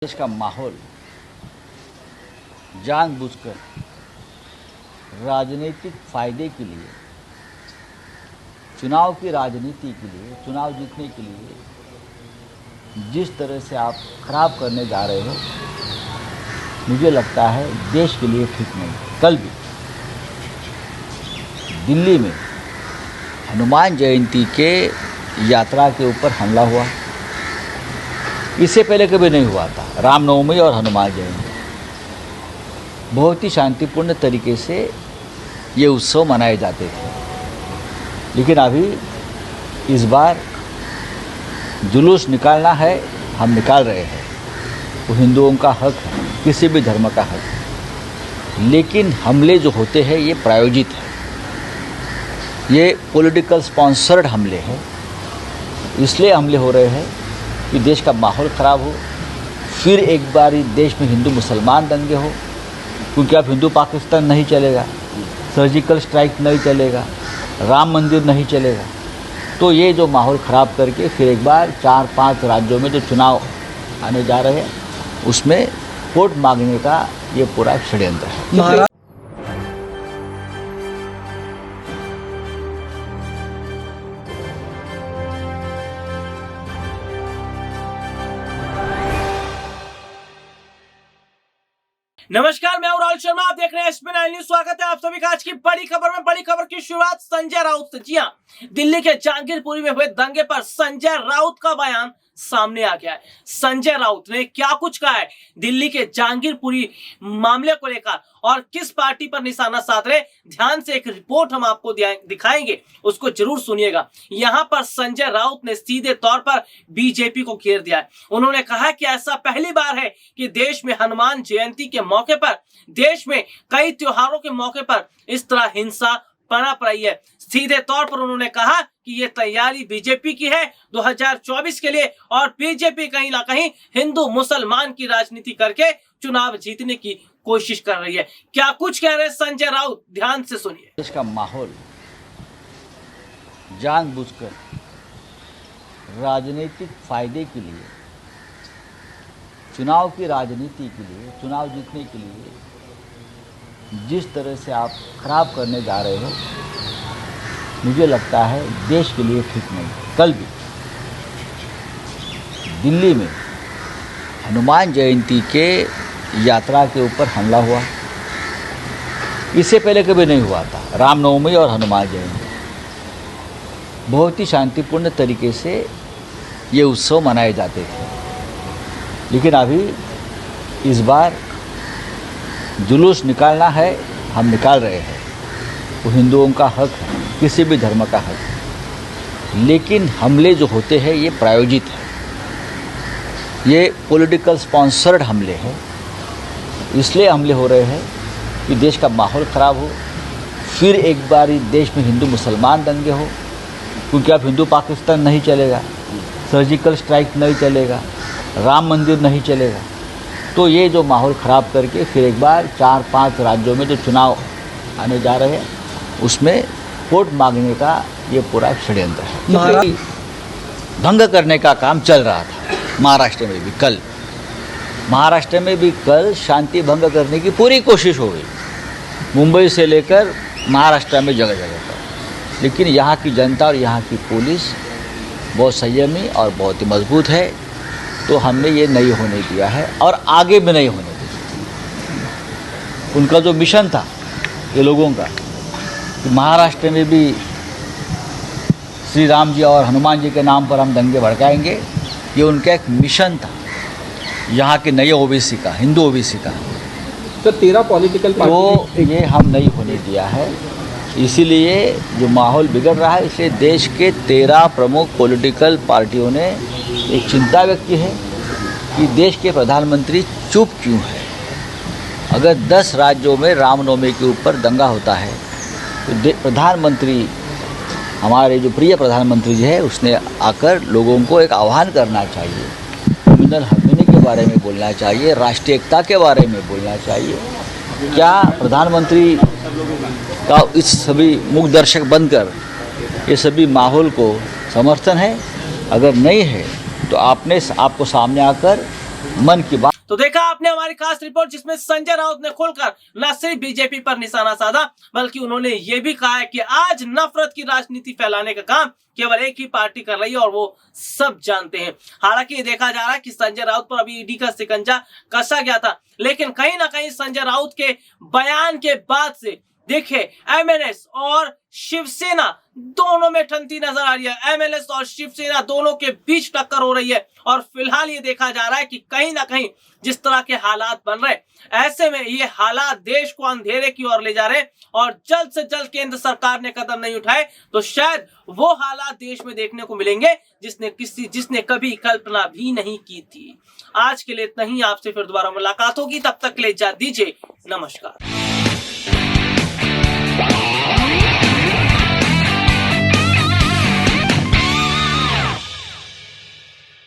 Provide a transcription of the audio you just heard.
देश का माहौल जानबूझकर राजनीतिक फायदे के लिए, चुनाव की राजनीति के लिए, चुनाव जीतने के लिए जिस तरह से आप खराब करने जा रहे हो, मुझे लगता है देश के लिए ठीक नहीं। कल भी दिल्ली में हनुमान जयंती के यात्रा के ऊपर हमला हुआ। इससे पहले कभी नहीं हुआ था। रामनवमी और हनुमान जयंती बहुत ही शांतिपूर्ण तरीके से ये उत्सव मनाए जाते थे, लेकिन अभी इस बार जुलूस निकालना है, हम निकाल रहे हैं। वो हिंदुओं का हक है, किसी भी धर्म का हक है, लेकिन हमले जो होते हैं ये प्रायोजित है, ये पॉलिटिकल स्पॉन्सर्ड हमले हैं। इसलिए हमले हो रहे हैं कि देश का माहौल ख़राब हो, फिर एक बार देश में हिंदू मुसलमान दंगे हो, क्योंकि अब हिंदू पाकिस्तान नहीं चलेगा, सर्जिकल स्ट्राइक नहीं चलेगा, राम मंदिर नहीं चलेगा। तो ये जो माहौल ख़राब करके फिर एक बार 4-5 राज्यों में जो चुनाव आने जा रहे हैं, उसमें वोट मांगने का ये पूरा षड्यंत्र है। नमस्कार, मैं हूं राहुल शर्मा। आप देख रहे हैं एसपी9 न्यूज। स्वागत है आप सभी का आज की बड़ी खबर में। बड़ी खबर की शुरुआत संजय राउत से। जी हां, दिल्ली के जहांगीरपुरी में हुए दंगे पर संजय राउत का बयान सामने आ गया है। संजय राउत ने क्या कुछ कहा है दिल्ली के जहांगीरपुरी मामले को लेकर और किस पार्टी पर निशाना साध रहे, ध्यान से एक रिपोर्ट हम आपको दिखाएंगे, उसको जरूर सुनिएगा। यहां पर संजय राउत ने सीधे तौर पर बीजेपी को घेर दिया है। उन्होंने कहा कि ऐसा पहली बार है कि देश में हनुमान जयंती के मौके पर, देश में कई त्योहारों के मौके पर इस तरह हिंसा पनप रही है। सीधे तौर पर उन्होंने कहा कि ये तैयारी बीजेपी की है 2024 के लिए, और बीजेपी कहीं ना कहीं हिंदू मुसलमान की राजनीति करके चुनाव जीतने की कोशिश कर रही है। क्या कुछ कह रहे हैं संजय राउत, ध्यान से सुनिए। देश का माहौल जानबूझकर राजनीतिक फायदे के लिए, चुनाव की राजनीति के लिए, चुनाव जीतने के लिए जिस तरह से आप खराब करने जा रहे हो, मुझे लगता है देश के लिए ठीक नहीं। कल भी दिल्ली में हनुमान जयंती के यात्रा के ऊपर हमला हुआ। इससे पहले कभी नहीं हुआ था। रामनवमी और हनुमान जयंती बहुत ही शांतिपूर्ण तरीके से ये उत्सव मनाए जाते थे, लेकिन अभी इस बार जुलूस निकालना है, हम निकाल रहे हैं। वो हिंदुओं का हक है, किसी भी धर्म का हक है, लेकिन हमले जो होते हैं ये प्रायोजित है, ये पॉलिटिकल स्पॉन्सर्ड हमले हैं। इसलिए हमले हो रहे हैं कि देश का माहौल ख़राब हो, फिर एक बार देश में हिंदू मुसलमान दंगे हो, क्योंकि अब हिंदू पाकिस्तान नहीं चलेगा, सर्जिकल स्ट्राइक नहीं चलेगा, राम मंदिर नहीं चलेगा। तो ये जो माहौल ख़राब करके फिर एक बार 4-5 राज्यों में जो चुनाव आने जा रहे हैं, उसमें वोट मांगने का ये पूरा षड्यंत्र है। भंग करने का काम चल रहा था महाराष्ट्र में भी। महाराष्ट्र में भी कल शांति भंग करने की पूरी कोशिश हो गई, मुंबई से लेकर महाराष्ट्र में जगह जगह पर। लेकिन यहाँ की जनता और यहाँ की पुलिस बहुत संयमी और बहुत ही मजबूत है, तो हमने ये नहीं होने दिया है और आगे भी नहीं होने दिया। उनका जो मिशन था ये लोगों का कि महाराष्ट्र में भी श्री राम जी और हनुमान जी के नाम पर हम दंगे भड़काएंगे, ये उनका एक मिशन था यहाँ के नए ओबीसी का, हिंदू ओबीसी का। तो 13 पॉलिटिकल तो ये हम नहीं होने दिया है। इसीलिए जो माहौल बिगड़ रहा है, इसलिए देश के 13 प्रमुख पॉलिटिकल पार्टियों ने एक चिंता व्यक्त की है कि देश के प्रधानमंत्री चुप क्यों है। अगर 10 राज्यों में रामनवमी के ऊपर दंगा होता है तो प्रधानमंत्री, हमारे जो प्रिय प्रधानमंत्री जी है, उसने आकर लोगों को एक आह्वान करना चाहिए, कम्युनल हार्मनी के बारे में बोलना चाहिए, राष्ट्रीय एकता के बारे में बोलना चाहिए। क्या प्रधानमंत्री का इस सभी मूक दर्शक बनकर ये सभी माहौल को समर्थन है? अगर नहीं है तो आपको सामने आकर मन की बात। तो देखा आपने हमारी खास रिपोर्ट, जिसमें संजय राउत ने खुलकर न सिर्फ बीजेपी पर निशाना साधा, बल्कि उन्होंने ये भी कहा है कि आज नफरत की राजनीति फैलाने का काम केवल एक ही पार्टी कर रही है और वो सब जानते हैं। हालांकि ये देखा जा रहा है कि संजय राउत पर अभी ईडी का शिकंजा कसा गया था, लेकिन कहीं ना कहीं संजय राउत के बयान के बाद से देखिए एमएनएस और शिवसेना दोनों में ठंडी नजर आ रही है। एमएनएस और शिवसेना दोनों के बीच टक्कर हो रही है और फिलहाल ये देखा जा रहा है कि कहीं ना कहीं जिस तरह के हालात बन रहे, ऐसे में ये हालात देश को अंधेरे की ओर ले जा रहे और जल्द से जल्द केंद्र सरकार ने कदम नहीं उठाए तो शायद वो हालात देश में देखने को मिलेंगे जिसने कभी कल्पना भी नहीं की थी। आज के लिए इतना ही, आपसे फिर दोबारा मुलाकात होगी, तब तक के लिए इजाजत दीजिए, नमस्कार।